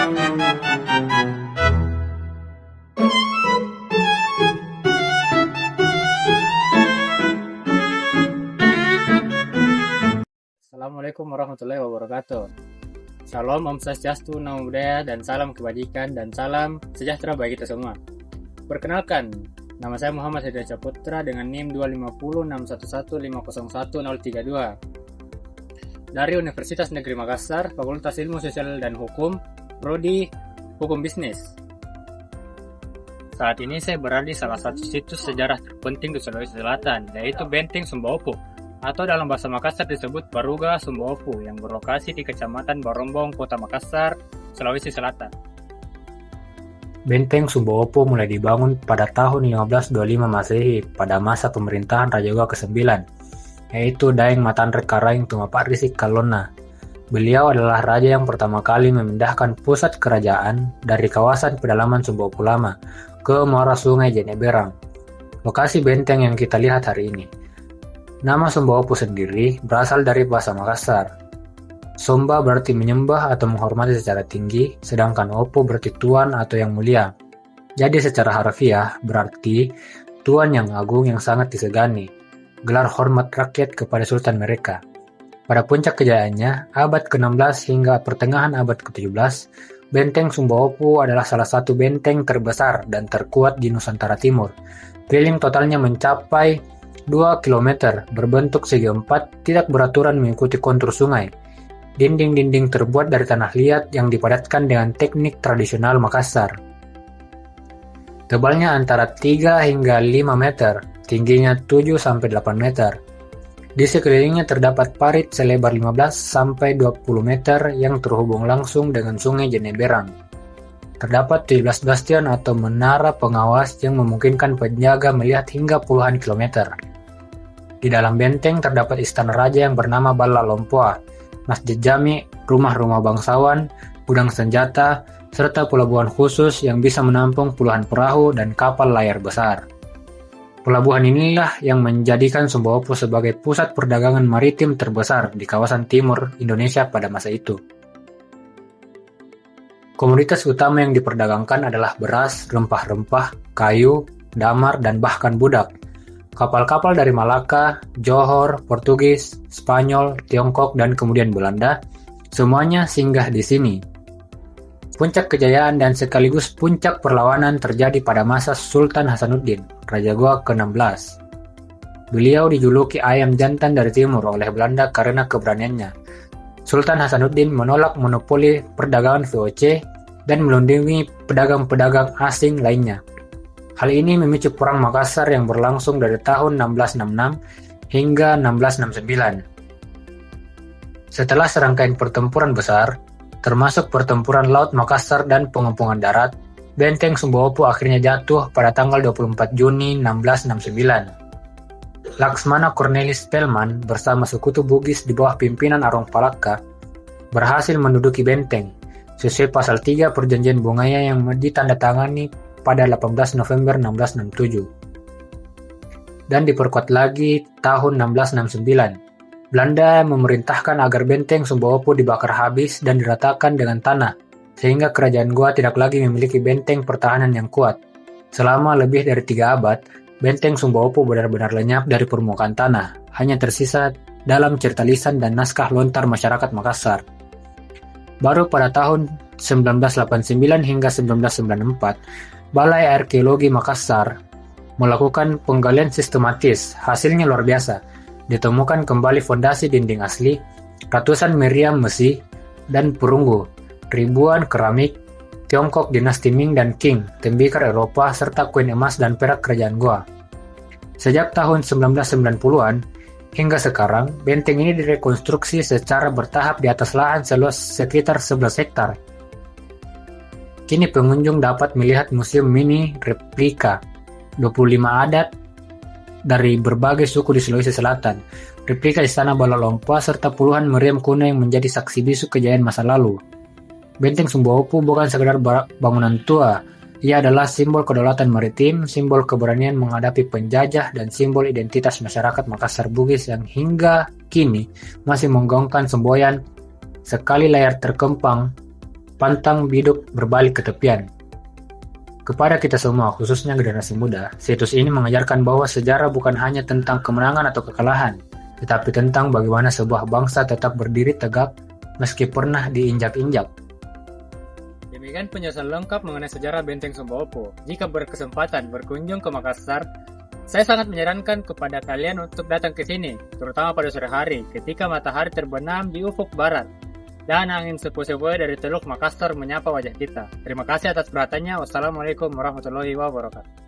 Assalamualaikum warahmatullahi wabarakatuh. Shalom, Om Swastiastu, Namo Buddhaya, dan salam kebajikan dan salam sejahtera bagi kita semua. Perkenalkan, nama saya Muhammad Hidayat Saputra dengan NIM 2506115010032 dari Universitas Negeri Makassar, Fakultas Ilmu Sosial dan Hukum, Prodi Hukum Bisnis. Saat ini saya berada di salah satu situs sejarah terpenting di Sulawesi Selatan, yaitu Benteng Sumbaopo, atau dalam bahasa Makassar disebut Baruga Sumbaopo, yang berlokasi di Kecamatan Barombong, Kota Makassar, Sulawesi Selatan. Benteng Sumbaopo mulai dibangun pada tahun 1525 Masehi pada masa pemerintahan Raja Gua ke-9, yaitu Daeng Matanrek Karaing Tumapak Risik Kalona. Beliau adalah raja yang pertama kali memindahkan pusat kerajaan dari kawasan pedalaman Sumbaopo Lama ke muara sungai Jeneberang, lokasi benteng yang kita lihat hari ini. Nama Sumbaopo sendiri berasal dari bahasa Makassar. Sumba berarti menyembah atau menghormati secara tinggi, sedangkan Opo berarti tuan atau yang mulia. Jadi secara harfiah berarti tuan yang agung yang sangat disegani, gelar hormat rakyat kepada sultan mereka. Pada puncak kejayaannya, abad ke-16 hingga pertengahan abad ke-17, Benteng Sumbaopo adalah salah satu benteng terbesar dan terkuat di Nusantara Timur. Keliling totalnya mencapai 2 km, berbentuk segi empat, tidak beraturan mengikuti kontur sungai. Dinding-dinding terbuat dari tanah liat yang dipadatkan dengan teknik tradisional Makassar. Tebalnya antara 3 hingga 5 meter, tingginya 7-8 meter. Di sekelilingnya terdapat parit selebar 15-20 meter yang terhubung langsung dengan sungai Jeneberang. Terdapat 17 bastion atau menara pengawas yang memungkinkan penjaga melihat hingga puluhan kilometer. Di dalam benteng terdapat istana raja yang bernama Bala Lompoa, masjid jami, rumah-rumah bangsawan, gudang senjata, serta pelabuhan khusus yang bisa menampung puluhan perahu dan kapal layar besar. Pelabuhan inilah yang menjadikan Sumbaopo sebagai pusat perdagangan maritim terbesar di kawasan timur Indonesia pada masa itu. Komoditas utama yang diperdagangkan adalah beras, rempah-rempah, kayu, damar, dan bahkan budak. Kapal-kapal dari Malaka, Johor, Portugis, Spanyol, Tiongkok, dan kemudian Belanda, semuanya singgah di sini. Puncak kejayaan dan sekaligus puncak perlawanan terjadi pada masa Sultan Hasanuddin, Raja Goa ke-16. Beliau dijuluki ayam jantan dari timur oleh Belanda karena keberaniannya. Sultan Hasanuddin menolak monopoli perdagangan VOC dan melindungi pedagang-pedagang asing lainnya. Hal ini memicu Perang Makassar yang berlangsung dari tahun 1666 hingga 1669. Setelah serangkaian pertempuran besar, termasuk pertempuran Laut Makassar dan pengepungan darat, Benteng Sumbaopo akhirnya jatuh pada tanggal 24 Juni 1669. Laksmana Cornelis Spelman bersama sekutu Bugis di bawah pimpinan Arong Palaka berhasil menduduki benteng sesuai pasal 3 Perjanjian Bungaya yang ditandatangani pada 18 November 1667. Dan diperkuat lagi tahun 1669. Belanda memerintahkan agar benteng Sumbaopo dibakar habis dan diratakan dengan tanah, sehingga kerajaan Goa tidak lagi memiliki benteng pertahanan yang kuat. Selama lebih dari 3 abad, benteng Sumbaopo benar-benar lenyap dari permukaan tanah, hanya tersisa dalam cerita lisan dan naskah lontar masyarakat Makassar. Baru pada tahun 1989 hingga 1994, Balai Arkeologi Makassar melakukan penggalian sistematis. Hasilnya luar biasa. Ditemukan kembali fondasi dinding asli, ratusan meriam besi dan perunggu, ribuan keramik Tiongkok dinasti Ming dan Qing, tembikar Eropa, serta koin emas dan perak kerajaan Goa. Sejak tahun 1990-an hingga sekarang, benteng ini direkonstruksi secara bertahap di atas lahan seluas sekitar 11 hektar. Kini pengunjung dapat melihat museum mini replika 25 adat dari berbagai suku di Sulawesi Selatan, replika Istana Bala Lompoa, serta puluhan meriam kuno yang menjadi saksi bisu kejayaan masa lalu. Benteng Sumbaopo bukan sekedar bangunan tua, ia adalah simbol kedaulatan maritim, simbol keberanian menghadapi penjajah, dan simbol identitas masyarakat Makassar Bugis yang hingga kini masih menggaungkan semboyan "Sekali layar terkempang, pantang biduk berbalik ke tepian. Kepada kita semua, khususnya generasi muda, situs ini mengajarkan bahwa sejarah bukan hanya tentang kemenangan atau kekalahan, tetapi tentang bagaimana sebuah bangsa tetap berdiri tegak meski pernah diinjak-injak. Demikian penjelasan lengkap mengenai sejarah Benteng Sumba Opo. Jika berkesempatan berkunjung ke Makassar, saya sangat menyarankan kepada kalian untuk datang ke sini, terutama pada sore hari ketika matahari terbenam di ufuk barat dan angin sepoi-sepoi dari Teluk Makassar menyapa wajah kita. Terima kasih atas perhatiannya. Wassalamualaikum warahmatullahi wabarakatuh.